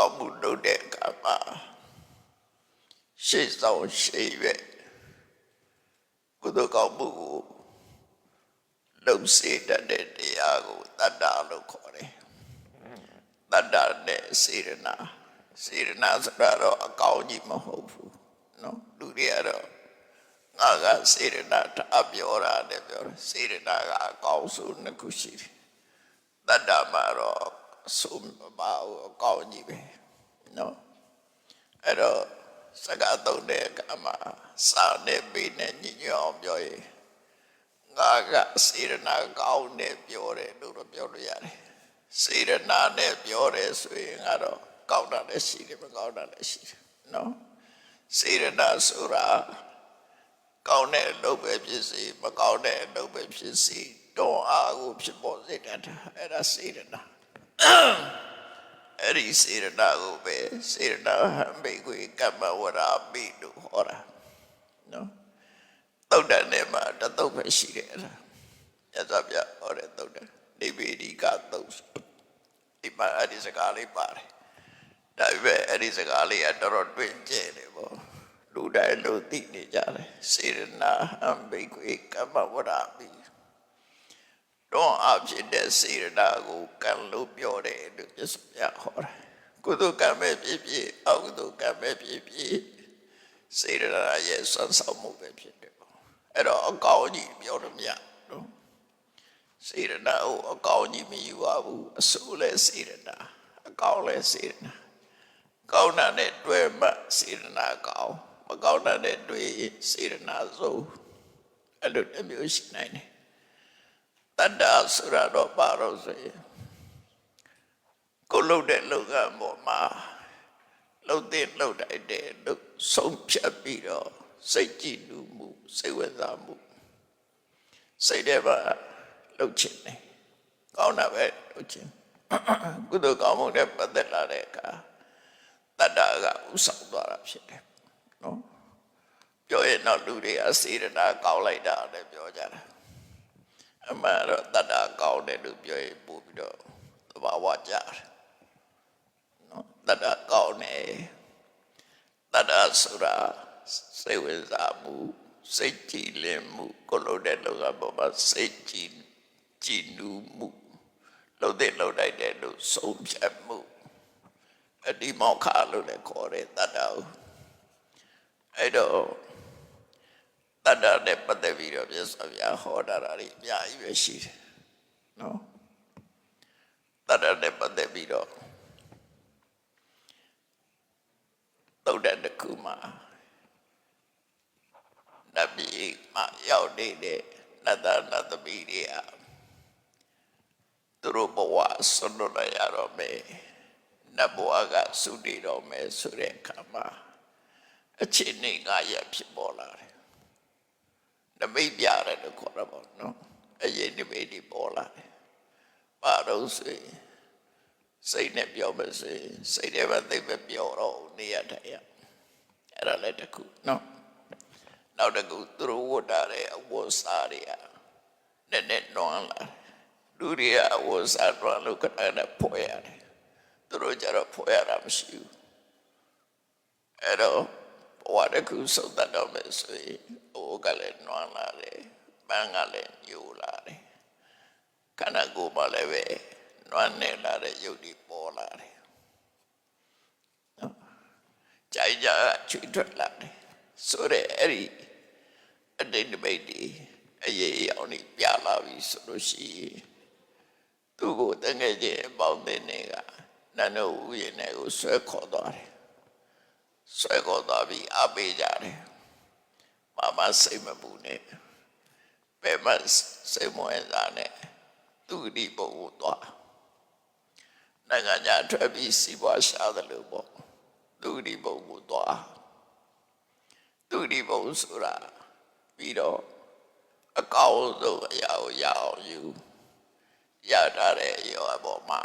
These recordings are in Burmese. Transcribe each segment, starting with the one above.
ကောင်းမှုလုပ်တဲ့အခါမှာရှေ့ဆောင်ရှေ့ရွက်ကုသိုလ်ကောင်းမှုကိုလုံစေတတ်တဲ့တရားကိုတတ္တလို့ခေါ်တယ်တတ္တနဲ့စေရနာဆိုတာတော့အကောင်းကြီးမဟုတ်ဘူးနော်လူတွေကတော့ငါကစေရနာထားပြောတာနဲ့ပြောတယ်စေရနာကအကောင်းဆုံးနှစ်ခုရှိတယ်တတ္တမှာတော့အဆိုးမပါဘူးအကောင်းကြီးပဲနော်အဲ့တော့စကားသုံးတဲ့အခါမှာစာနဲ့ပေနဲ့ညညအောင်ပြောရင်ငါကစေရနာကောင်းနဲ့ပြောတယ်လို့တော့ပြောလို့ရတယ်စေရနာနဲ့ပြောတယ်ဆိုရင်ကတော့ကောင်းတာလည်းရှိတယ်မကောင်းတာလည်းရှိတယ်နော်စေရနာဆိုတာကောင်းတဲ့အလုပ်ပဲဖြစ်စေမကောင်းတဲ့အလုပ်ပဲဖြစ်စေတွန်းအားကိုဖြစ်ပေါ်စေတတ်တာအဲ့ဒါစေရနာအဲ့ဒီစေရနာကိုပဲစေရနာဟံဘေကွေကမ္မဝရာပိလို့ဟောတာနော်သုတ်တန်ထဲမှာတသုတ်ပဲရှိတယ်အဲ့ဒါရသော်ပြဟောတဲ့သုတ်တန်နိဗ္ဗေဒိကသုတ်ဒီမှာအဲ့ဒီစကားလေးပါတယ်ဒါပေမဲ့အဲ့ဒီစကားလေးကတော်တော်တွင်ကျဲတယ်ပေါ့လူတိုင်းလူသိနေကြတယ်စေရနာဟံဘေကွေကမ္မဝရာပိတော့အဖြစ်တဲ့စေရနာကိုကံလို့ပြောတယ်လို့ပြစပြဟောတယ်ကုသိုလ်ကံပဲဖြစ်ဖြစ်အကုသိုလ်ကံပဲဖြစ်ဖြစ်စေရနာရဲ့ဆွမ်းဆောင်မှုပဲဖြစ်တယ်အဲ့တော့အကောင်းကြီးပြောလို့မရနော်စေရနာကိုအကောင်းကြီးမယူပါဘူးအဆိုးလဲစေရနာအကောင်းလဲစေရနာကောင်းတာနဲ့တွေ့မှစေရနာကောင်းမကောင်းတာနဲ့တွေ့စေရနာဆိုအဲ့လိုတစ်မျိုးရှိနိုင်တယ်တတ္တဆိုတာတော့ပါတော့ဆိုရင်ကိုလုပ်တဲ့လုပ်ကံပေါ်မှာလုပ်တဲ့လုပ်တိုက်တဲ့လုပ်ဆုံးဖြတ်ပြီးတော့စိတ်ကြည်လူမှုစိတ်ဝင်စားမှုစိတ်ထဲမှာလုပ်ချင်တယ်ကောင်းတာပဲလုပ်ချင်ကုသိုလ်ကောင်းမှုနဲ့ပတ်သက်လာတဲ့အခါတတ္တကဥဆောင်သွားတာဖြစ်တယ်နော်ပြောရင်တော့လူတွေကစေရနာကောင်းလိုက်တာလည်းပြောကြတာအမှန်တော့တတ္တကောင်းတယ်လို့ပြောရင်ပို့ပြီးတော့သဘာဝကျတယ်နော်တတ္တကောင်းတယ်တတ္တဆိုတာစိတ်ဝင်စားမှုစိတ်ကြည်လင်မှုကိုလို့တဲ့လောကပေါ်မှာစိတ်ကြည်နူးမှုလို့တဲ့လို့တိုက်တဲ့လို့ဆုံးဖြတ်မှုအဒီမောခလို့လည်းခေါ်တယ်တတ္တကိုအဲ့တော့တတ္တနဲ့ပတ်သက်ပြီးတော့ပြစ္ဆုတ်ပြဟောတာတွေအများကြီးပဲရှိတယ်နော်တတ္တနဲ့ပတ်သက်ပြီးတော့သုတ်တန်တစ်ခုမှာနတ်ပြည်မှာရောက်နေတဲ့နတ်သားနတ်သမီးတွေကသူတို့ဘဝဆွတ်လွတ်ရတော့မယ်နတ်ဘဝကသုတိတော်မယ်ဆိုတဲ့အခါမှာအခြေအနေကရဖြစ်ပေါ်လာတယ်နမိတ်ပြတယ်လို့ခေါ်တာပေါ့နော်အရေးနမိတ်ဒီပေါ်လာတယ်ပါတော့ဆိုစိတ်နဲ့ပြောမယ်ဆိုရင်စိတ်ထဲမှာသိပဲပြောတော့နေရတဲ့ရအဲ့ဒါလည်းတစ်ခုနော်နောက်တစ်ခုသူတို့ဝတ်တာတဲ့အဝတ်စားတွေကနည်းနည်းနွမ်းလာလူတွေကအဝတ်စားနွမ်းလို့ခဏနဲ့ဖွဲ့ရတယ်သူတို့ကြတော့ဖွဲ့ရတာမရှိဘူးအဲ့တော့ဘဝတစ်ခုစုံတတ်တော့မယ်ဆိုရင်ဟိုကလည်းနွမ်းလာတယ်ပန်းကလည်းညိုလာတယ်ခန္ဓာကိုယ်မှာလည်းပဲနွမ်းနေလာတဲ့ရုပ်တွေပေါ်လာတယ်နော်ကြိုက်ကြချွေထွက်လာတယ်ဆိုတဲ့အဲ့ဒီအတိတ်ဒိဋ္ဌိအရေးအောင်နေပြလာပြီဆိုလို့ရှိရင်သူ့ကိုတကယ်ကြီးအပေါင်းတဲ့နေကနတ်တို့ဥယျာဉ်နဲ့ကိုဆွဲခေါ်သွားတယ်ဆွဲခေါ်သွားပြီးအပေးကြတယ်မစိတ်မပူနဲ့ဘယ်မှာစိတ်မဝင်စားနဲ့သူဒီပုံကိုသွားနိုင်ငံညာထွက်ပြီးစီးပွားရှာတယ်လို့ပေါ့သူဒီပုံကိုသွားသူဒီပုံဆိုတာပြီးတော့အကောင်းဆုံးအရာကိုရအောင်ယူရထားတဲ့အရာပေါ်မှာ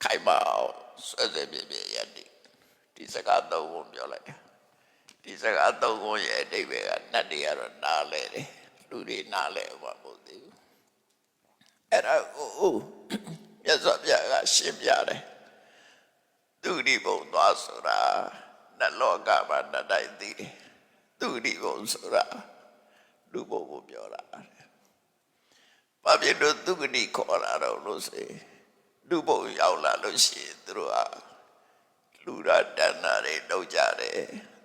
ခိုင်မာအောင်ဆွဲဆွဲပြပြရတယ်ဒီစကားသုံးခုပြောလိုက်တာဒီစကားသုံးခုရဲ့အဓိပ္ပာယ်ကနတ်တွေကတော့နားလဲတယ်လူတွေနားလဲမှာမဟုတ်သေးဘူးအဲ့ဒါကိုမြတ်စွာဘုရားကရှင်းပြတယ် တိဘုံသွားဆိုတာနတ်လောကမှာနတ်တိုင်းသိတယ်သူတိဘုံဆိုတာလူဘုံကိုပြောတာဘာဖြစ်လို့သူဂတိခေါ်လာတော့လို့ဆိုလူဘုံရောက်လာလို့ရှိရင်သူတို့ကလူရတဏ္ဍာတွေလုပ်ကြတယ်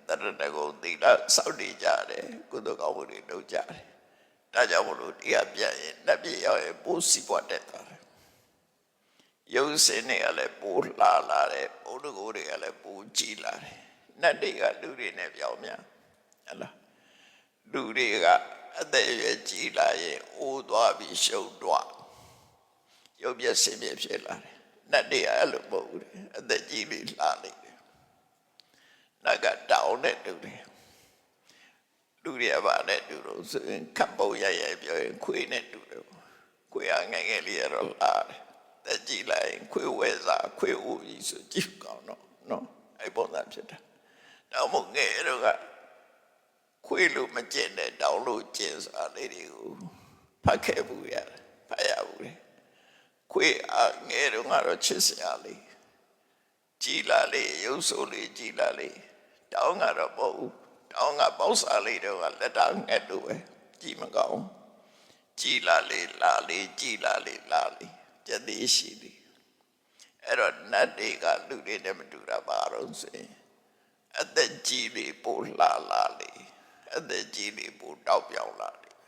တရတကုံသီလစောင့်တည်ကြတယ်ကုသိုလ်ကောင်းမှုတွေလုပ်ကြတယ်ဒါကြောင့်မလို့တရားပြရင်လက်ပြရောက်ရင်ပိုးစီပွားတက်သွားတယ်ရုပ်စင်းတွေကလည်းပိုးလှလာတယ်ဘုဒ္ဓကိုယ်တွေကလည်းပိုးကြီးလာတယ်နတ်တွေကလူတွေနဲ့ပြောင်းများဟလားလူတွေကအသက်အရွယ်ကြီးလာရင်အိုးသွားပြီးရှုပ်သွားရုပ်ပြည့်စင်ပြည့်ဖြစ်လာတယ်နတ်တွေကအဲ့လိုမဟုတ်ဘူးအသက်ကြီးပြီးလှနေတယ်နတ်ကတောင်းနဲ့တူတယ်လူတွေကဗာနဲ့တူလို့ဆိုရင်ခပ်ပုံရရပြောရင်ခွေးနဲ့တူတယ်ခွေးကငယ်ငယ်လေးရတော့လှတယ်တက်ကြည့်လိုက်ခွေးဝဲစားခွေးဦးကြီးဆိုကြည့်ကောင်းတော့နော်အဲ့ပုံစံဖြစ်တာတော့မငယ်တော့ကခွေးလို့မကျင်တဲ့တောင်းလို့ကျင်စားလေးတွေကိုဖတ်ခဲ့ဘူးရတယ်ဖတ်ရဘူးလေခွေးငယ်တော့ကတော့ချစ်စရာလေးကြည်လာလေးရုပ်ဆိုးလေးကြည်လာလေးတောင်းကတော့မဟုတ်ဘူးတောင်းကပေါက်စားလေးတော့ကလက်တာငှက်လို့ပဲကြည်မကောင်းကြည်လာလေးလာလေးကြည်လာလေးလာလေးကြသည်ရှိသည်အဲ့တော့နတ်တွေကလူတွေနဲ့မတူတာပါတော့ဆိုရင်အသက်ကြီးလေးပိုလှလာလေးအသက်ကြီးလေးပိုတောက်ပြောင်းလာလေး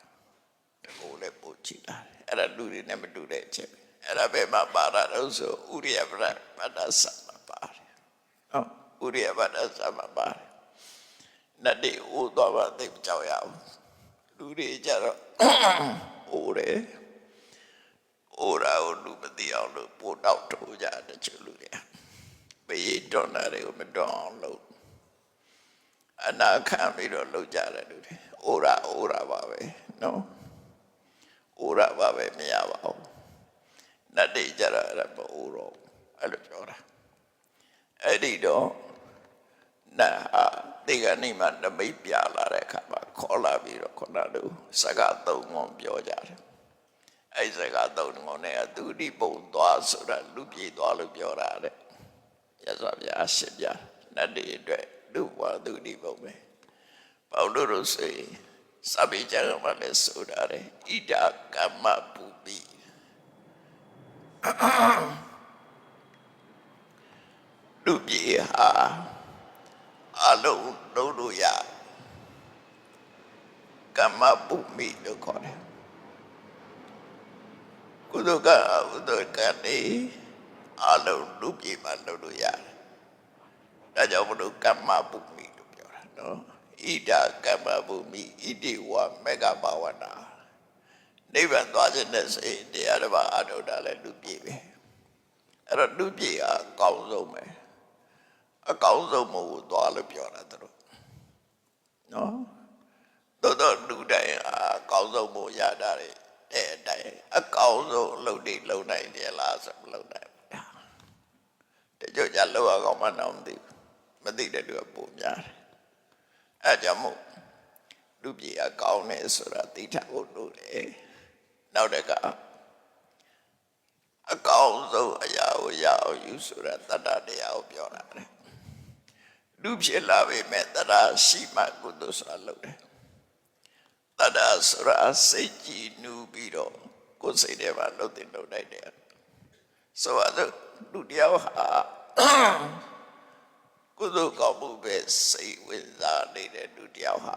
တကူလည်းပိုကြည်လာတယ်အဲ့ဒါလူတွေနဲ့မတူတဲ့အချက်အဲ့ဒါပဲမှာပါတာတော့ဆိုဥရိယပဒပဒသမှာပါတယ်ဟုတ်ဥရိယပဒသမှာပါတယ်နတ်တွေအိုးသွားပါသိကြောက်ရအောင်လူတွေကြတော့အိုးတယ်အိုးရာကိုလူမသိအောင်လို့ပိုတောက်ထိုးကြတဲ့ချလူတွေဘေးတွန်းတာတွေကိုမတွန်းအောင်လို့အနာခံပြီးတော့လုပ်ကြတယ်လူတွေအိုးရာပါပဲနော်အိုးရာပါပဲမရပါဘူးနတ်တွေကြတော့အဲ့ဒါမအိုးတော့အဲ့လိုပြောတာအဲ့ဒီတော့နာတေကနေမှနမိတ်ပြလာတဲ့အခါမှာခေါ်လာပြီးတော့ခုနကစကားသုံးခုပြောကြတယ်အဲ့စကားသုံးခုနဲ့သူတိပုံသွားဆိုတာလူပြေသွားလို့ပြောတာတဲ့ရသော်ဗျာရှင်းပြနတ်တွေအတွက်လူဘဝသူတိပုံပဲပေါလို့လို့ဆိုရင်စပိကြကမှလည်းဆိုတာတဲ့ဣဒကမ္မပူပိလူပြေဟာအလုံးလုံးလို့ရကမ္မပုမိလို့ခေါ်တယ်ကုသကအကုသကနေအလုံးလူပြေမှလုံးလို့ရတယ်ဒါကြောင့်မလို့ကမ္မပုမိလို့ပြောတာနော်ဣဒကမ္မပုမိဣတိဝမေဃဘာဝနာနိဗ္ဗာန်သွားခြင်းနဲ့စိတ်တရားတစ်ပါးအထုတ်တာလည်းလူပြေပဲအဲ့တော့လူပြေကအကောင်းဆုံးပဲအကောင်းဆုံးမို့သွားလို့ပြောတာတို့နော်တော်လူတိုင်းအကောင်းဆုံးမို့ရတာတဲ့အတိုင်းအကောင်းဆုံးအလုပ်တွေလုပ်နိုင်တယ်လားဆိုမလုပ်နိုင်ဘူးတချို့ကြလောက်အောင်မှတော့မသိဘူးမသိတဲ့လူကပုံများတယ်အဲကြောင့်မို့လူပြေအကောင်းတယ်ဆိုတာသိထားဖို့လိုတယ်နောက်တစ်ခါအကောင်းဆုံးအရာကိုရအောင်ယူဆိုတာတတ္တတရားကိုပြောတာလေလူဖြစ်လာပြီမဲ့တရားရှိမှကုသိုလ်ဆိုတာလုပ်တယ်တရားဆိုတာစိတ်ကြည်နူးပြီးတော့ကိုယ်စိတ်ထဲမှာလုပ်တင်လုပ်နိုင်တယ်ဆိုတော့လူတယောက်ဟာကုသိုလ်ကောင်းမှုပဲစိတ်ဝင်စားနေတဲ့လူတယောက်ဟာ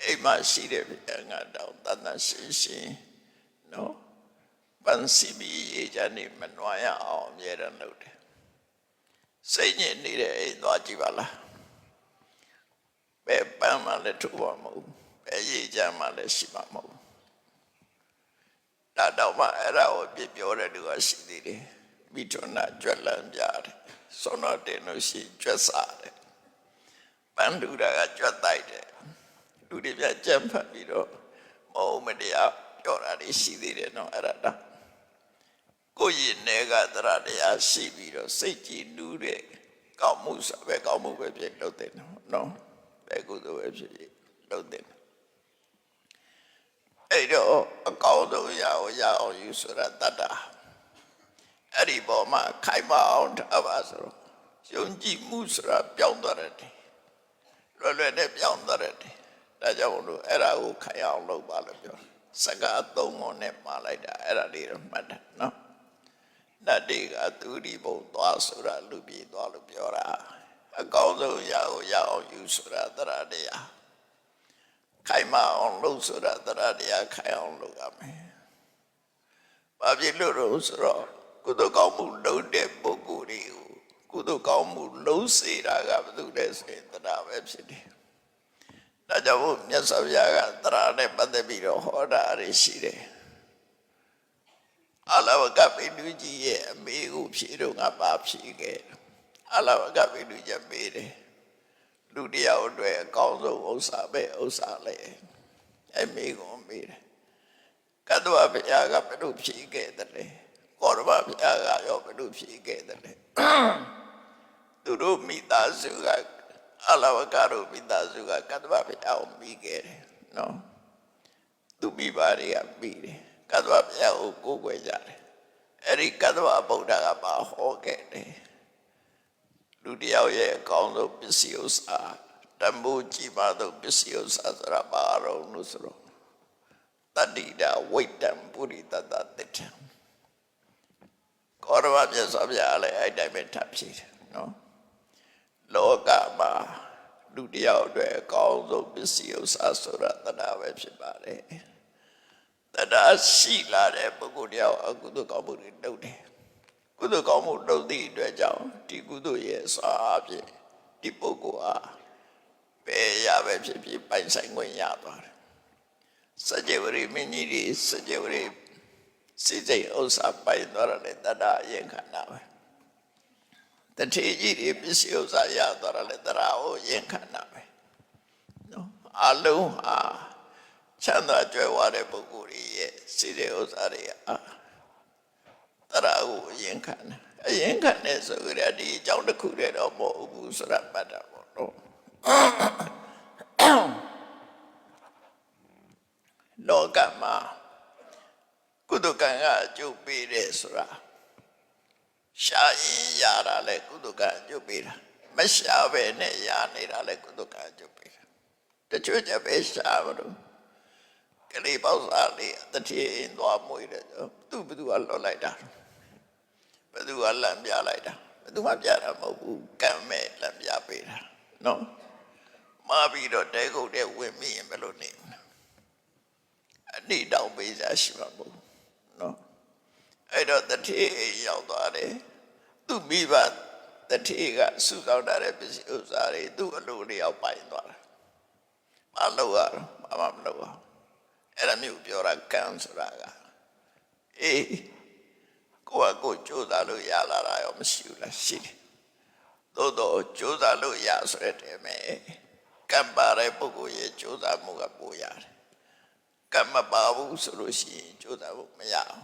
အိမ်မှာရှိတဲ့ပြန်ငါတော့တဏှာရှင်းနော်ပန်းစီမီရေးချနေမနှွားရအောင်အမြဲတမ်းလုပ်တယ်စိတ်ညစ်နေတဲ့အိမ်သွားကြည့်ပါလားဘယ်ပန်းမှလည်းထုတ်ပါမဟုတ်ဘယ်ရေးချမှလည်းရှိမှာမဟုတ်ဒါတော့မှအဲ့ဒါကိုပြပြောတဲ့လူကရှိသေးတယ်မိထွန်းနာကြွက်လန်းပြတယ်ဆောနာတင်လို့ရှိကြွက်စားတယ်ပန်းလူတာကကြွက်တိုက်တယ်လူတွေပြကြမ်းဖတ်ပြီးတော့မဟုတ်မတရားပြောတာတွေရှိသေးတယ်နော်အဲ့ဒါကိုယ့်ရင်ထဲကတရားရှိပြီးတော့စိတ်ကြည်နူးတဲ့ကောင်းမှုဆိုပဲကောင်းမှုပဲဖြစ်လုပ်တယ်နော်ဘယ်ကုသိုလ်ပဲဖြစ်လုပ်တယ်အဲ့တော့အကောင်းဆုံးရအောင်ယူဆိုတာတတ္တာအဲ့ဒီပေါ်မှာခိုင်မအောင်ထားပါဆိုတော့ ယုံကြည်မှုဆိုတာပြောင်းသွားတယ်လွယ်လွယ်နဲ့ပြောင်းသွားတယ်ဒါကြောင့်လို့အဲ့ဒါကိုခိုင်အောင်လုပ်ပါလို့ပြောစကားသုံးခုနဲ့မှားလိုက်တာအဲ့ဒါလေးတော့မှတ်တယ်နော်နတ်တွေကသူဒီဘုံသွားဆိုတာလူပြေးသွားလို့ပြောတာအကောင်းဆုံးရအောင်ယူဆိုတာတရားတရားခိုင်မအောင်လုပ်ဆိုတာတရားတရားခိုင်အောင်လုပ်ရမယ်ဘာဖြစ်လို့လဲဆိုတော့ကုသိုလ်ကောင်းမှုလုပ်တဲ့ပုဂ္ဂိုလ်တွေကိုကုသိုလ်ကောင်းမှုလုံးစေတာကဘယ်သူလဲဆိုရင်တရားပဲဖြစ်တယ်ဒါကြောင့်မြတ်စွာဘုရားကတရားနဲ့ပတ်သက်ပြီးတော့ဟောတာရရှိတယ်အလဝကပိတုကြီးရဲ့အမေကိုဖြေတော့ငါပါဖြေခဲ့အလဝကပိတုကြီးမေးတယ်လူတယောက်အတွက်အကောင်းဆုံးဥစ္စာပဲဥစ္စာလေအမေကိုမေးတယ်ကတ္တဝဘုရားကဘယ်လိုဖြေခဲ့တယ်လဲကောရမဘုရားကရောဘယ်လိုဖြေခဲ့တယ်လဲသူတို့မိသားစုကအလဝကတို့မိသားစုကကတ္တဝဘုရားကိုမိခဲ့တယ်နော်သူမိဘတွေကမိတယ်ကတ္တဝဘုရားကိုကိုးကွယ်ကြတယ်အဲ့ဒီကတ္တဝဗုဒ္ဓကပါဟောခဲ့တယ်လူတယောက်ရဲ့အကောင်းဆုံးပစ္စည်းဥစ္စာတမိုးကြီးပါသောပစ္စည်းဥစ္စာဆိုတာဘာလို့လို့ဆိုတော့တတိတာဝိတ္တံပုရိသတ္တတိထံကောရမမြတ်စွာဘုရားလည်းအဲ့တိုင်းပဲထပ်ဖြေတယ်နော်လောကမှာလူတယောက်အတွက်အကောင်းဆုံးပစ္စည်းဥစ္စာဆိုတာတရားပဲဖြစ်ပါတယ်တရားရှိလာတဲ့ပုဂ္ဂိုလ်တယောက်အကုသိုလ်ကောင်းမှုတွေလုပ်တယ်ကုသိုလ်ကောင်းမှုလုပ်သည့်အတွက်ကြောင့်ဒီကုသိုလ်ရဲ့စွာအဖြစ်ဒီပုဂ္ဂိုလ်ဟာဘယ်ရပဲဖြစ်ဖြစ်ပိုင်ဆိုင်ခွင့်ရသွားတယ်စัจ java ရိမင်းကြီးတွေစัจ java ရိစိတ်စိတ်ဥစ္စာပိုင်သွားတယ်တရားအရင်ခန္ဓာပဲတထေကြီးတွေပစ္စည်းဥစ္စာရသွားတယ်တရားကိုရင်ခန္ဓာပဲနော်အလုံးဟာချမ်းသာကြွယ်ဝတဲ့ပုဂ္ဂိုလ်တွေရဲ့စိတ်စိတ်ဥစ္စာတွေတရားကိုရင်ခန္ဓာအရင်ခန္ဓာဆိုကြတဲ့ဒီအကြောင်းတစ်ခုတည်းတော့မဟုတ်ဘူးဆိုတာမှတ်တာပေါ့နော်လောကမှာကုသကံကအကျိုးပေးတယ်ဆိုတာရှာရင်ရတာလေကုသကံအကျိုးပေးတာမရှာပဲနဲ့ရနေတာလေကုသကံအကျိုးပေးတာတချို့ကျပဲရှာမလို့ကလေးပေါ့စားလေးတတိယင်းသွားမွေးတယ်သူဘယ်သူကလွတ်လိုက်တာဘယ်သူကလမ်းပြလိုက်တာဘယ်သူမှပြတာမဟုတ်ဘူးကံမဲ့လမ်းပြပေးတာနော်မှားပြီးတော့တဲခုတ်တဲ့ဝင်မိရင်ဘယ်လိုနေအနိတောင်ပေးစားရှိမှာမဟုတ်နော်အဲ့တော့တတိရောက်သွားတယ်သူမိဘတတိကစုဆောင်တဲ့ပစ္စည်းဥစ္စာတွေသူ့အလိုလျောက်ပိုင်သွားတာမလုပ်ရတော့မလုပ်ရအဲ့ဒါမျိုးပြောတာကံဆိုတာကအေးကိုယ့်အကိုကြိုးစားလို့ရလာတာရောမရှိဘူးလားရှိတယ်သို့တော့ကြိုးစားလို့ရဆိုတဲ့တည်းမဲ့ကံပါတဲ့ပုဂ္ဂိုလ်ရဲ့ကြိုးစားမှုကပိုရတယ်ကံမပါဘူးဆိုလို့ရှိရင်ကြိုးစားဖို့မရအောင်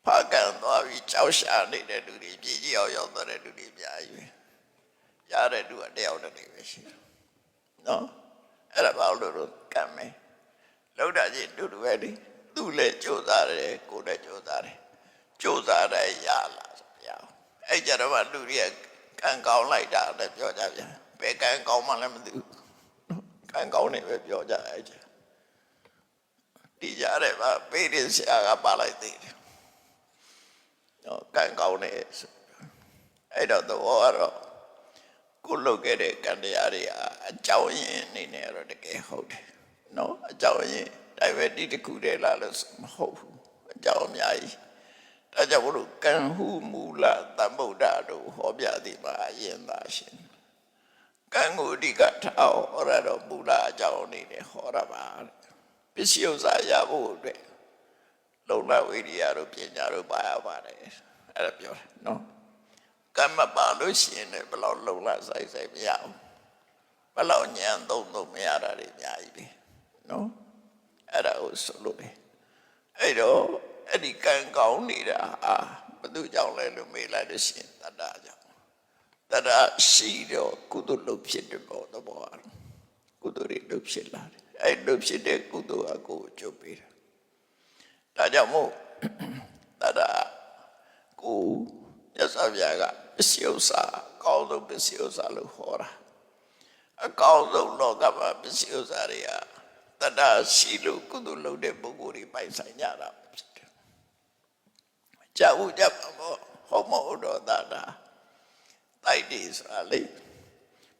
ဖာကံသွားပြီးကြောက်ရှာနေတဲ့လူတွေပြည်ကြီးအောင်ရောက်တဲ့လူတွေအများကြီးပဲရတဲ့လူကတယောက်တည်းပဲရှိတယ်နော်အဲ့ဒါဘာလို့ကံမဲလောက်တာချင်းတူတူပဲလေသူ့လည်းကြိုးစားတယ်ကိုယ်လည်းကြိုးစားတယ်ကြိုးစားတယ်ရလာဆိုရအောင်အဲ့ကြတော့လူတွေကကံကောင်းလိုက်တာလည်းပြောကြပြန်ဘယ်ကံကောင်းမှလည်းမသိဘူးကံကောင်းနေပဲပြောကြအဲ့ကြဒီကြတယ်ဗျပေးတဲ့ဆရာကပါလိုက်သေးတယ်နော်ကံကောင်းနေအဲ့တော့တော့ကိုလုတ်ခဲ့တဲ့ကံတရားတွေအကြောင်းရင်းအနေနဲ့တော့တကယ်ဟုတ်တယ်နော်အကြောင်းရင်းdiabetes တခုတည်းလားလို့မဟုတ်ဘူးအကြောင်းအများကြီးဒါကြောင့်ဘုလို့ကံဟုမူလသမ္ဗုဒ္ဓတို့ဟောပြသည်မှာအရင်သာရှင်ကံကိုအဓိကထားဟောရတော့မူလအကြောင်းအနေနဲ့ဟောရပါပစ္စည်းဥစ္စာရဖို့အတွက်လုံလဝိရိယတို့ပညာတို့ပါရပါတယ်အဲ့ဒါပြောတယ်နော်ကံမပါလို့ရှိရင်လည်းဘယ်လောက်လုံလဆိုင်မရဘူးဘယ်လောက်ညံသုံးမရတာတွေအများကြီးပဲနော်အဲ့ဒါကိုဆိုလို့အဲ့တော့အဲ့ဒီကံကောင်းနေတာဘယ်သူကြောင့်လဲလို့မေးလိုက်လို့ရှိရင်တတ္တကြောင့်တတ္တရှိတော့ကုသိုလ်လုပ်ဖြစ်တဲ့ဘောတော့ဘောကုသိုလ်တွေလုပ်ဖြစ်လာတယ်အဲ့လုပ်ဖြစ်တဲ့ကုသိုလ်အကိုအကျိုးပေးတာဒါကြောင့်မို့တတ္တကိုရသော်ဗျာက ပစ္စည်းဥစ္စာအကောင်းဆုံးပစ္စည်းဥစ္စာလို့ဟောတာအကောင်းဆုံးလောကမှာပစ္စည်းဥစ္စာတွေကတတ္တရှိလို့ကုသိုလ်လုပ်တဲ့ပုဂ္ဂိုလ်တွေပိုင်ဆိုင်ကြတာဖြစ်တယ်။ကြာဦးကြပါဘောဟောမဟုတ်တော့တာတိုက်တယ်ဆိုတာလေ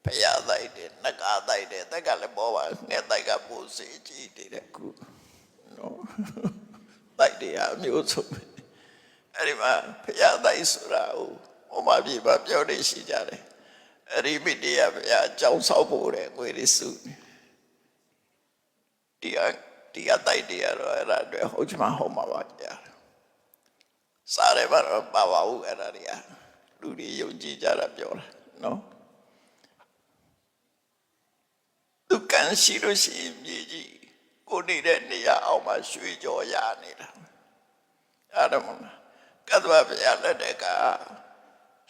ဖယားတိုက်တယ်နဂါတိုက်တယ်တက်ကလည်းပေါ်ပါငှက်တိုက်ကပိုစေကြည့်တယ်ခုနော်တိုက်တယ်အမျိုးဆုံးအဲ့ဒီမှာဖယားတိုက်ဆိုတာဟိုမှာပြပါပြောနေရှိကြတယ်အဲ့ဒီမိတေးဖယားအကြောင်းဆောက်ဖို့တဲ့ငွေတွေစုဒီကတိုက်တယ်ကတော့အဲ့ဒါတွေဟုတ်ချင်မှဟုတ်မှာပါကြာစားတယ်ပါတော့ပါပါဘူးအဲ့ဒါတွေကလူတွေယုံကြည်ကြတာပြောတာနော်သူကန်ရှိလို့ရှိရင်မြေကြီးကိုနေတဲ့နေရာအောက်မှာရွှေကြော်ရနေတာအဲ့ဒါမှကတ္တဗဗျာလက်တဲ့က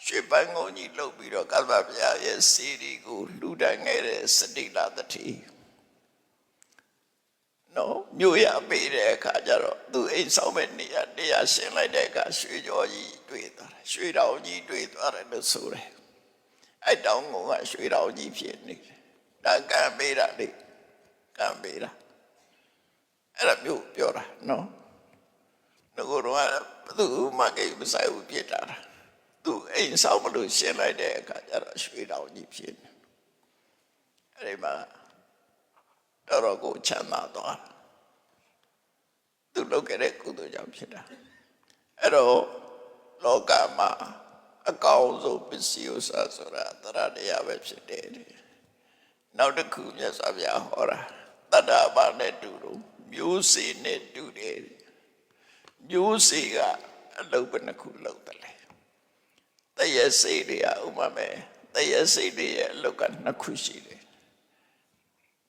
ရွှေပန်းကုန်းကြီးလှုပ်ပြီးတော့ကတ္တဗဗျာရဲ့စီရီကိုလူတန်းခဲ့တဲ့စတိလာတတိနော်မြို့ရပေးတဲ့အခါကျတော့သူအိမ်ဆောင်မဲ့နေရာတရားရှင်းလိုက်တဲ့အခါရွှေကြော်ကြီးတွေ့သွားတယ်ရွှေတောင်ကြီးတွေ့သွားတယ်လို့ဆိုတယ်အဲ့တောင်ကရွှေတောင်ကြီးဖြစ်နေတယ်ဒါကံပေးတာလေကံပေးတာအဲ့ဒါမျိုးပြောတာနော်ငါတို့ကဘသူမှကိမဆိုင်ဘူးပြစ်တာသူအိမ်ဆောင်မလို့ရှင်းလိုက်တဲ့အခါကျတော့ရွှေတောင်ကြီးဖြစ်နေအဲ့ဒီမှာတော်ကိုချမ်းသာသွားသူလုပ်ခဲ့တဲ့ကုသိုလ်ကြောင့်ဖြစ်တာအဲ့တော့လောကမှာအကောင်းဆုံးပစ္စည်းဥစ္စာဆိုတာတရားတရားပဲဖြစ်တယ်နောက်တစ်ခုမြတ်စွာဘုရားဟောတာတတ္တဘာနဲ့တူလို့မျိုးစေ့နဲ့တူတယ်မျိုးစေ့ကအလုပ်ဘယ်နှခုလုပ်တယ်လဲတရစေ့တွေကဥပမာတရစေ့တွေရဲ့အလုပ်ကနှစ်ခုရှိတယ်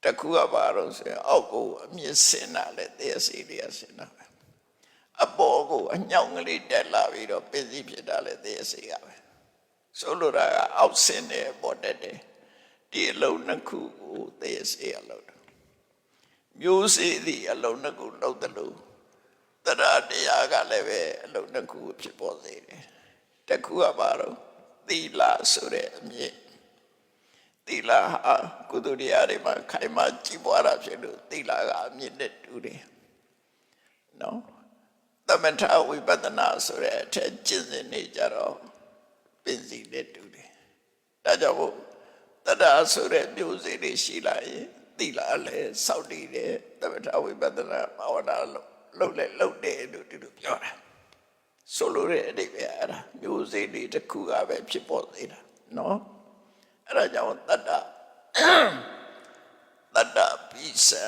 တစ်ခုကဘာလို့ဆိုရင်အောက်ကိုအမြင့်ဆင်းတာလဲတရစေ့တွေကဆင်းတာပဲအပေါ်ကိုအညောင်ကလေးတက်လာပြီးတော့ပင်စီဖြစ်တာလဲတရစေ့ကပဲဆိုလိုတာကအောက်ဆင်းတယ်ပေါ်တက်တယ်ဒီအလုံးနှစ်ခုကိုတရစေ့အလုပ်မျိုးစေ့သည်အလုံးနှစ်ခုလုပ်တယ်လို့တရားတရားကလည်းပဲအလုံးနှစ်ခုဖြစ်ပေါ်စေတယ်တစ်ခုကဘာလို့သီလဆိုတဲ့အမြင့်သီလဟာကုသိုလ်တရားတွေမှာခိုင်မာကြည်ပွားတာဖြစ်လို့သီလကအမြင့်နဲ့တူတယ်နော်သမထဝိပဿနာဆိုတဲ့အထက်ကျင့်စဉ်တွေကြတော့ပင်စီနဲ့တူတယ်ဒါကြောင့်မို့တရားဆိုတဲ့မျိုးစေ့တွေရှိလာရင်သီလလည်းစောင့်တည်တယ်သမထဝိပဿနာဘာဝနာလုပ်တယ်လို့ဒီလိုပြောတာဆိုလိုတဲ့အဓိပ္ပာယ်အဲ့ဒါမျိုးစေ့တွေတစ်ခုကပဲဖြစ်ပေါ်နေတာနော်အဲ့ဒါကြောင့်တတ္တပိစံ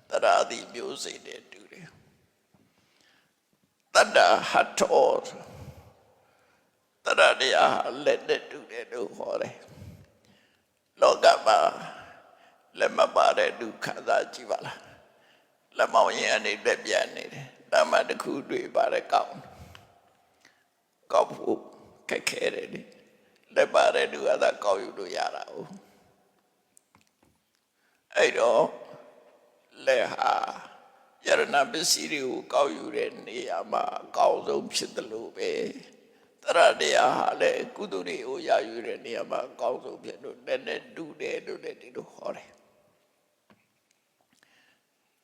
တရားသည်မျိုးစေ့တွေတူတယ်တတ္တဟတ်တော်တရားတရားလက်နဲ့တူတယ်လို့ဟောတယ်လောကမှာလက်မပါတဲ့ဒုက္ခသာကြည့်ပါလားလက်မောင်းရင်အနေနဲ့ပြန်နေတယ်ဒါမှတစ်ခုတွေ့ပါတယ်ကောက်ဖို့ခက်ခဲတယ်လေလက်ပါတဲ့သူကသာကောက်ယူလို့ရတာဟုတ်အဲ့တော့လက်ဟာယရဏပစ္စည်းတွေကိုကောက်ယူတဲ့နေရာမှာအကောင်းဆုံးဖြစ်တယ်လို့ပဲတရားတရားဟာလည်းကုသိုလ်တွေကိုရယူတဲ့နေရာမှာအကောင်းဆုံးဖြစ်လို့လည်းနဲ့တူတယ်လို့လည်းဒီလိုဟောတယ်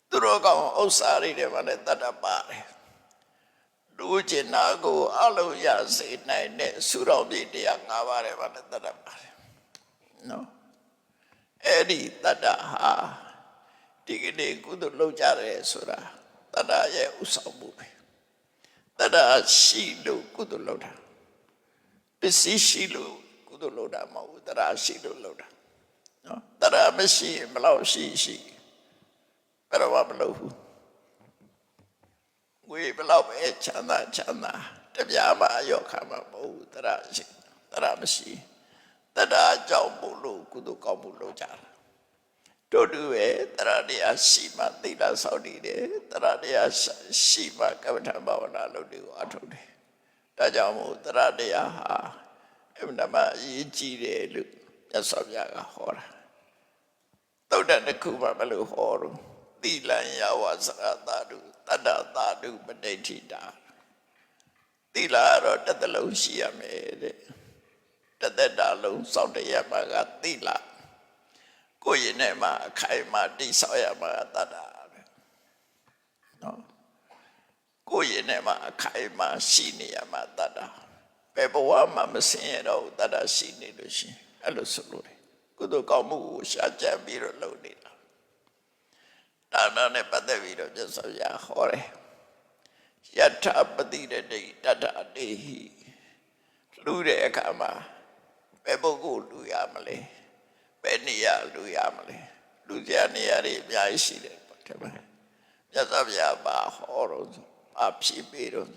သူတို့ကောင်ဥစ္စာတွေထဲမှာလည်းတတ္တပါတယ်လူကျင်နာကိုအလုံးရစေနိုင်တဲ့သုတော်ပြည့်တရား၅ပါးထဲမှာလည်းတတ္တပါတယ်နော်အဲ့ဒီတတ္တဟာဒီကနေ့ကုသိုလ်လုပ်ကြတယ်ဆိုတာတတ္တရဲ့ဥဆောင်မှုပဲတတ္တရှိလို့ကုသိုလ်လုပ်တာပစ္စည်းရှိလို့ကုသိုလ်လုပ်တာမဟုတ်ဘူးတတ္တရှိလို့လုပ်တာနော်တတ္တမရှိရင်ဘယ်လောက်ရှိဘယ်တော့မလုပ်ဘူးငွေဘယ်လောက်ပဲချမ်းသာတပြားမှအယောက်ခံမှာမဟုတ်ဘူးတရားမရှိတရားကြောင့်မို့လို့ကုသိုလ်ကောင်းမှုလုပ်ကြတာတို့တူပဲတရားတရားရှိမှသီလဆောက်တည်တယ်တရားတရားရှိမှကမ္မထာဘာဝနာလုပ်တယ်ကိုအထုတ်တယ်ဒါကြောင့်မို့တရားတရားဟာအမှန်တမ်းအရေးကြီးတယ်လို့မြတ်စွာဘုရားကဟောတာသုဒ္ဓတစ်ခုမှမလို့ဟောတော့သီလံယဝစရတာတုတတ္တသာတုပဋိဋ္ဌိတာသီလတော့တစ်သလုံးရှိရမယ်တဲ့ သက်တာလုံးစောင့်တရမှာကသီလကိုယ်ရင်ထဲမှာအခိုင်အမာတိဆောက်ရမှာကတတ္တာနော်ကိုယ်ရင်ထဲမှာအခိုင်အမာရှိနေရမှာတတ္တာဘယ်ဘဝမှာမစင်ရတော့တတ္တာရှိနေလို့ရှိရင်အဲ့လိုဆိုလို့တယ်ကုသိုလ်ကောင်းမှုကိုရှာကြံပြီးတော့လုပ်နေတာဒါနဲ့ပတ်သက်ပြီးတော့မြတ်စွာဘုရားဟောတယ်ယထာပတိတတိတတ္တတေဟိလူတဲ့အခါမှာဘယ်ပုဂ္ဂိုလ်လူရမလဲဘယ်နေရာလူရမလဲလူကြနေရာတွေအများကြီးရှိတယ်တဲ့ဗျာမြတ်စွာဘုရားပါဟောတော့အဖြစ်ပြီးတော့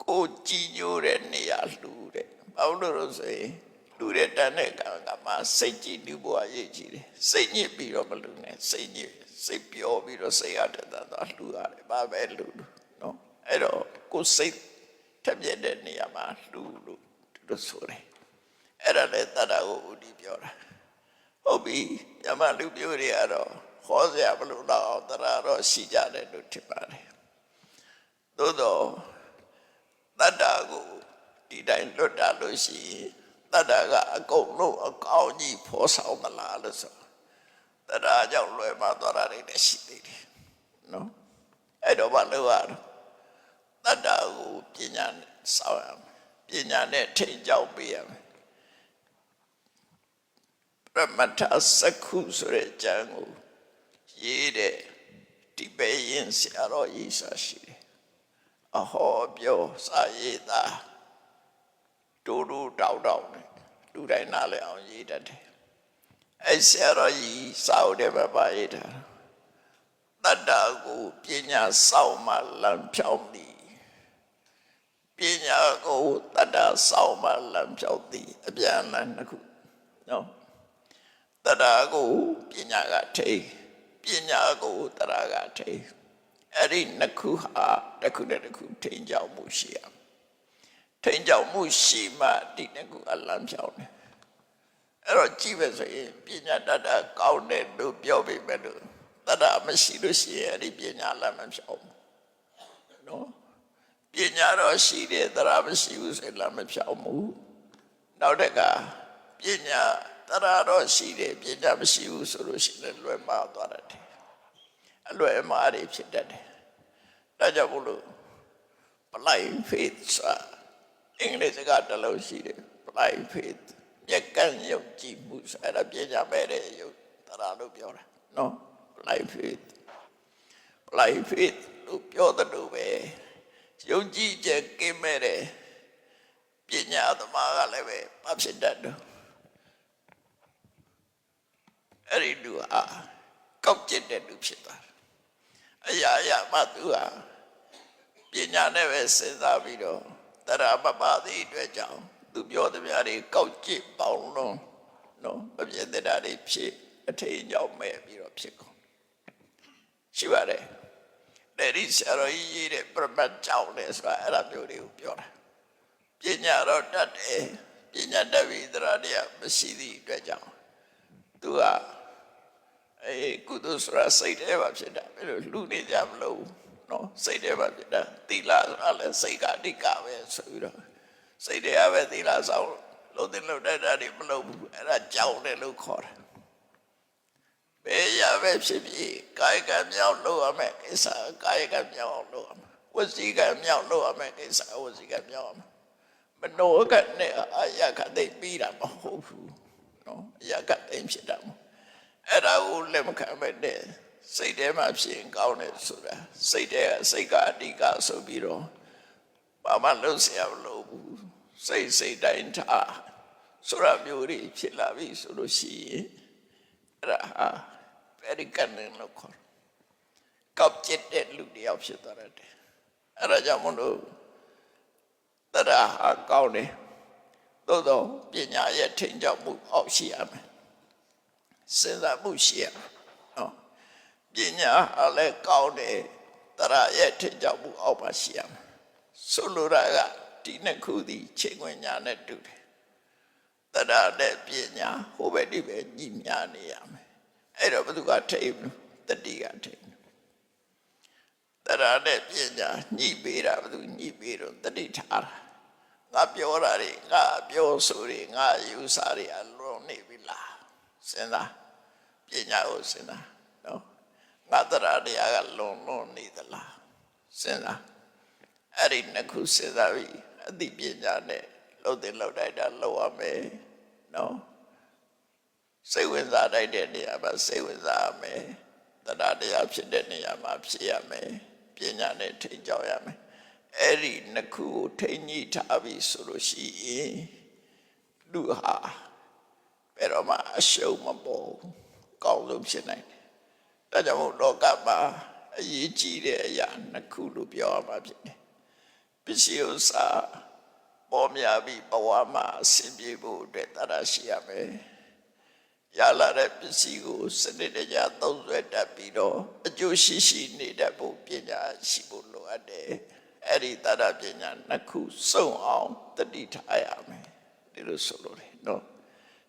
ကိုကြည်ညိုတဲ့နေရာလူတဲ့ဘာလို့ဆိုရင်လူတဲ့တန်တဲ့ကံကမှစိတ်ကြည်လူဘဝရည်ကြည်တယ်စိတ်ညစ်ပြီးတော့မလူနဲ့စိတ်ညစ်စိတ်ပျော်ပြီးတော့စိတ်ရတဲ့သာလူရတယ်ဘာပဲလူနော်အဲ့တော့ကိုစိတ်ထက်မြက်တဲ့နေရာမှာလူလို့တို့ဆိုတယ်အဲ့ဒါလည်းတတ္တကိုဥတီပြောတာဟုတ်ပြီညမလူမျိုးတွေကတော့ဟောစရာမလိုတော့တတ္တတော့ရှိကြတယ်လို့ထင်ပါတယ်သို့တော့တတ္တကိုဒီတိုင်းလွတ်တာလို့ရှိရင်တတ္တကအကုန်လုံးအကောင်းကြီးဖော်ဆောင်မလားလို့ဆိုတတ္တကြောင့်လွယ်မှာသွားတာတွေလည်းရှိသေးတယ်နော်အဲ့တော့ဘာလို့ရတော့တတ္တကိုပညာနဲ့စောင့်ရမယ်ပညာနဲ့ထိန်ကြောက်ပေးရမယ်ပရမတ္ထစက္ခုဆိုတဲ့ကျမ်းကိုရေးတဲ့ဒီပဲရင်ဆရာတော်ကြီးစာရှိတယ်အဟောပြောစာရေးတာတူတောက်နဲ့လူတိုင်းနားလည်အောင်ရေးတတ်တယ်အဲ့ဆရာတော်ကြီးစာအုပ်ထဲမှာပါရေးတာတတ္တကိုပညာစောင့်မှလမ်းဖြောင်းသည်ပညာကိုတတ္တစောင့်မှလမ်းဖြောင်းသည်အပြန်အလှန်တစ်ခုနော်တတ္တကိုပညာကထိပညာကိုတတ္တကထိအဲ့ဒီနှစ်ခုဟာတစ်ခုနဲ့တစ်ခုထိန်ကြောင်မှုရှိရထိန်ကြောင်မှုရှိမှဒီနှစ်ခုအလမ်းဖြောင်းတယ်အဲ့တော့ကြည့်ပဲဆိုရင်ပညာတတ္တကောင်းတယ်လို့ပြောပေမဲ့လို့တတ္တမရှိလို့ရှိရင်အဲ့ဒီပညာလမ်းမဖြောင်းဘူးနော်ပညာတော့ရှိတယ်တတ္တမရှိဘူးဆိုရင်လမ်းမဖြောင်းဘူးနောက်တက်ကပညာတတ္တတော့ရှိတယ်ပညာမရှိဘူးဆိုလို့ရှိရင်လွယ်မှားသွားတယ်အလွယ်မှားတွေဖြစ်တတ်တယ်ဒါကြောင့်မို့လို့ blind faith ဆိုတာအင်္ဂလိပ်စကားတစ်လုံးရှိတယ် blind faith မျက်ကန်းယုံကြည်မှုဆိုအဲ့ဒါပညာမဲ့တဲ့ယုံတတ္တလို့ပြောတာနော် blind faith လို့ပြောတဲ့လို့ပဲယုံကြည်ချက်ကင်းမဲ့တဲ့ပညာသမားကလည်းပဲမဖြစ်တတ်တော့အဲ့ဒီလူဟာကောက်ကျစ်တဲ့လူဖြစ်သွားတယ်အရာမှသူဟာပညာနဲ့ပဲစဉ်းစားပြီးတော့တရမပါသည့်အတွက်ကြောင့်သူပြောသမျှတွေကောက်ကျစ်ပေါင်းလုံးနော်မပြည့်တဲ့တာတွေဖြစ်အထိန်ကြောင့်မဲ့ပြီးတော့ဖြစ်ကုန်ရှိပါတယ်လက်ရီဆရာတော်ကြီးတဲ့ပြမတ်ကြောင့်လဲဆိုတာအဲ့ဒါမျိုးတွေကိုပြောတာပညာတော့တတ်တယ်ပညာတတ်ပြီးတရားတရားမရှိသည့်အတွက်ကြောင့်သူကကုသိုလ်ဆိုတာစိတ်ထဲမှာဖြစ်တာဘယ်လိုလူနေကြမလို့နော်စိတ်ထဲမှာဖြစ်တာသီလဆိုတာလည်းစိတ်ကအဓိကပဲဆိုပြီးတော့စိတ်ထဲကပဲသီလဆောင်လို့တဲ့လို့တဲ့တာတွေမလုပ်ဘူးအဲ့ဒါကြောက်တယ်လို့ခေါ်တာဘယ်ရပဲဖြစ်ဖြစ်ကာယကံမြောက်လို့ရမယ်ကိစ္စကာယကံမြောက်လို့ရမယ်ဝစီကံမြောက်လို့ရမယ်ကိစ္စဝစီကံမြောက်မနောကနဲ့အာယကတိပြီးတာမဟုတ်ဘူးနော်အာယကတိဖြစ်တာမဟုတ်အဲ့ဒါကိုလက်မခံမဲ့တဲ့စိတ်ထဲမှာဖြစ်ရင်ကောင်းတယ်ဆိုတာစိတ်ထဲကစိတ်ကအဓိကဆိုပြီးတော့ဘာမှလုပ်เสียမလို့ဘူးစိတ်တိုင်းထားဆိုတာမျိုးတွေဖြစ်လာပြီဆိုလို့ရှိရင်အဲ့ဒါဟာ very cunning လို့ခေါ်ကောက်ကျစ်တဲ့လူတယောက်ဖြစ်သွားတယ်အဲ့ဒါကြောင့်မလို့တရားဟာကောင်းတယ်သို့တော့ပညာရဲ့ထိန်ကြောက်မှုအောက်ရှိရမယ်စဉ်းစားမှုရှိရမယ်နော်ပညာဟာလည်းကောင်းတယ်တရားရဲ့ထိန်ကြောက်မှုအောက်မှာရှိရမယ်ဆိုလိုတာကဒီနှစ်ခုဒီချိန်ခွင်ညာနဲ့တူတယ်တရားနဲ့ပညာဟိုဘက်ဒီဘက်ညီမျှနေရမယ်အဲ့တော့ဘယ်သူကထိန်တတိကထိန်တရားနဲ့ပညာညှိပေးတာဘယ်သူညှိပေးတော့တတိထားတာ ငါပြောတာတွေငါပြောဆိုတွေငါယူဆတွေအလွန်နေပြီလားစဉ်းစားပညာကိုစဉ်းစားနော်ငါတရားတရားကလွန်နေသလားစဉ်းစားအဲ့ဒီနှစ်ခုစဉ်းစားပြီးအသိပညာနဲ့လှုပ်တဲ့လှုပ်တိုက်တာလှုပ်ရမယ်နော်စိတ်ဝင်စားတိုက်တဲ့နေရာမှာစိတ်ဝင်စားရမယ်တရားတရားဖြစ်တဲ့နေရာမှာဖြစ်ရမယ်ပညာနဲ့ထိန်းကျောင်းရမယ်အဲ့ဒီနှစ်ခုကိုထိန်းညှိထားပြီးဆိုလို့ရှိရင်လူဟာဘယ်တော့မှအရှုံးမပေါ်ကောင်းဆုံးဖြစ်နိုင်တယ်ဒါကြောင့်မို့လောကမှာအရေးကြီးတဲ့အရာနှစ်ခုလို့ပြောရမှာဖြစ်တယ်ပစ္စည်းဥစ္စာပေါ်များပြီးဘဝမှာအဆင်ပြေဖို့အတွက်တရားရှိရမယ်ရလာတဲ့ပစ္စည်းကိုစနစ်တကျသုံးစွဲတတ်ပြီးတော့အကျိုးရှိနေတတ်ဖို့ပညာရှိဖို့လိုအပ်တယ်အဲ့ဒီတရားပညာနှစ်ခုစုံအောင်တတိထားရမယ်ဒီလိုဆိုလို့တယ်နော်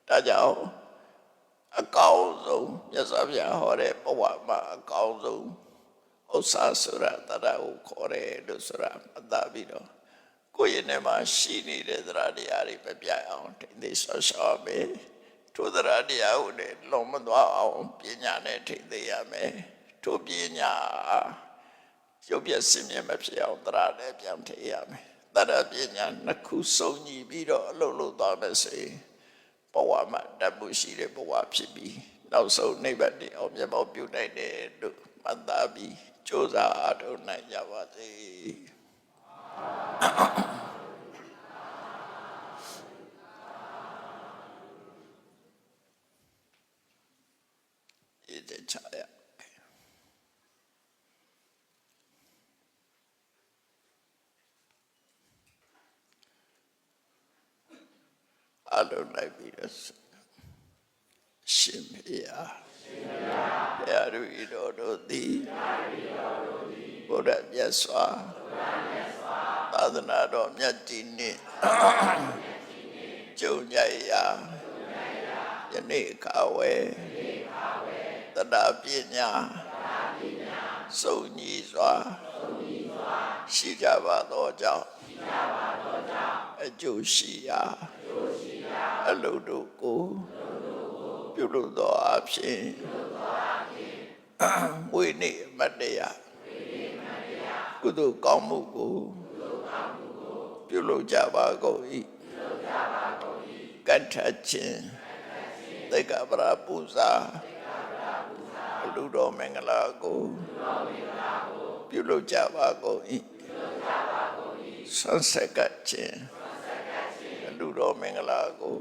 ဒါကြောင့်အကောင်းဆုံးမြတ်စွာဘုရားဟောတဲ့ဘဝမှာအကောင်းဆုံးဥစ္စာဆိုတာတရားကိုခေါ်တယ်လို့ဆိုတာမှတ်သားပြီးတော့ကိုယ့်ရဲ့နေမှာရှိနေတဲ့တရားတရားတွေပြပြအောင်ထိန်းသိမ်းဆောက်ရှောက်မယ်ထိုတရားတရားကိုလည်းလုံးမသွားအောင်ပညာနဲ့ထိန်းသိမ်းရမယ်ထိုပညာရုပ်ပြစင်မြဲမဖြစ်အောင်တရားနဲ့ပြန်ထိန်းရမယ်တရားပညာနှစ်ခုစုံညီပြီးတော့အလုပ်လုပ်သွားမယ်ဆိုရင်ဘဝမှာတတ်မှုရှိတဲ့ဘဝဖြစ်ပြီးနောက်ဆုံးနိဗ္ဗာန်တည်အောင်မျက်မှောက်ပြုနိုင်တယ်လို့မှတ်သားပြီးကြိုးစားအားထုတ်နိုင်ကြပါစေချရအလုံးလိုက်ပြီးတော့ရှင်ဖေယရာရူဤတော်တို့သည်ဘုရားမြတ်စွာသာသနာတော်မြတ်ကြီးနှင့်ကျုံညရာယနေ့ခါဝဲတရားပညာစုံညီစွာရှိကြပါသောကြောင့်အကျိုးရှိရာအလုပ်တို့ကိုပြုလုပ်သောအဖြစ်ဝိနည်းမတရားကုသိုလ်ကောင်းမှုကိုပြုလုပ်ကြပါကုန်၏ကတ္ထချင်းသေကပရာပူဇာလူတော်မင်္ဂလာကိုပြုလုပ်ကြပါကုန်၏ဆန်းဆက်ကချင်းလူတော်မင်္ဂလာကို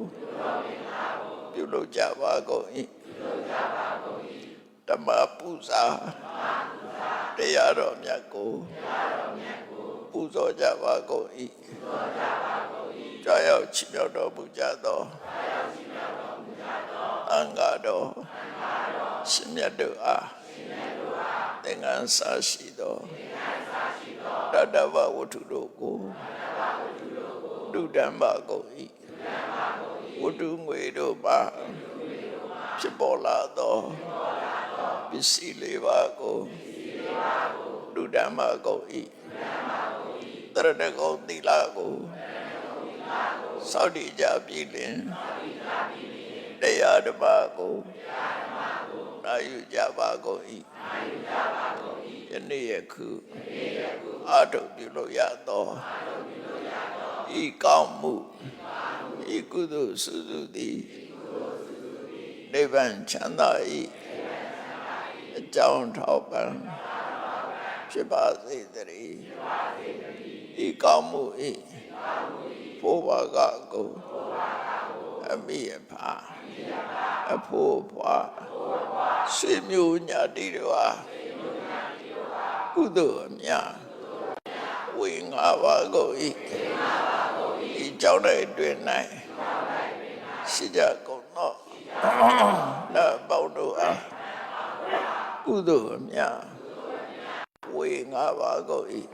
ပြုလုပ်ကြပါကုန်၏ဓမ္မပူဇာတရားတော်မြတ်ကိုပူဇော်ကြပါကုန်၏ကြောက်ရောက်ချီးမြှောက်တော်မူကြသောအင်္ဂါတော်ရှင်မြတ်တို့အားသင်္ကန်းစာရှိသောတတ္တဝဝတ္ထုတို့ကိုဒုဓမ္မကုန်၏ဝတ္ထုငွေတို့မှာဖြစ်ပေါ်လာသောပစ္စည်းလေးပါးကိုဒုဓမ္မကုန်၏တရဏဂုံသီလကိုစောင့်တည်ကြပြီလင်တရားဓမ္မကိုနာယူကြပါကုန်၏ယနေ့ယခုအာထုပြုလို့ရသောဤကောင်းမှုဤကုသိုလ်စုစုသည်နိဗ္ဗာန်ချမ်းသာ၏အကြောင်းထောက်ပံ့ဖြစ်ပါစေတည်းဤကောင်းမှု၏ဘုရားကကိုအမိအဖအဖို့ဖွာဆွေမျိုးညာတိတို့အားကုသိုလ်အမြတ်ဝေငါပါကုန်၏ဤကြောင့်လည်းတွင်၌ရှိကြကုန်သောနတ်ပေါင်းတို့အားကုသိုလ်အမြတ်ဝေငါပါကုန်၏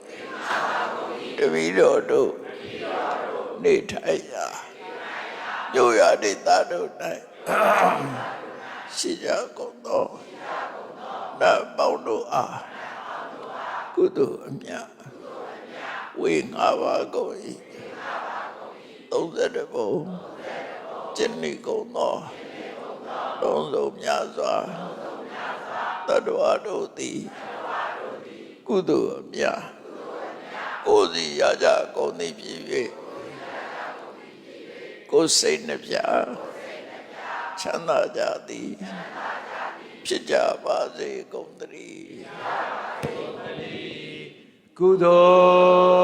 တပည့်တော်တို့နေထိုင်ရာမြို့ရဒေသတို့၌ရှိကြကုန်သောနတ်ပေါင်းတို့အားကုသိုလ်အမြတ်ဝေငါပါကုန်၏ 30 ဘုံကျင့်နေကုန်သောလုံးစုံများစွာတတ္တဝါတို့သည်ကုသိုလ်အမြတ်ကိုယ်စီရကြကုန်သည်ဖြစ်၍ကိုယ်စိတ်နှပြချမ်းသာကြသည်ဖြစ်ကြပါစေကုန်သတည်း ကုသိုလ်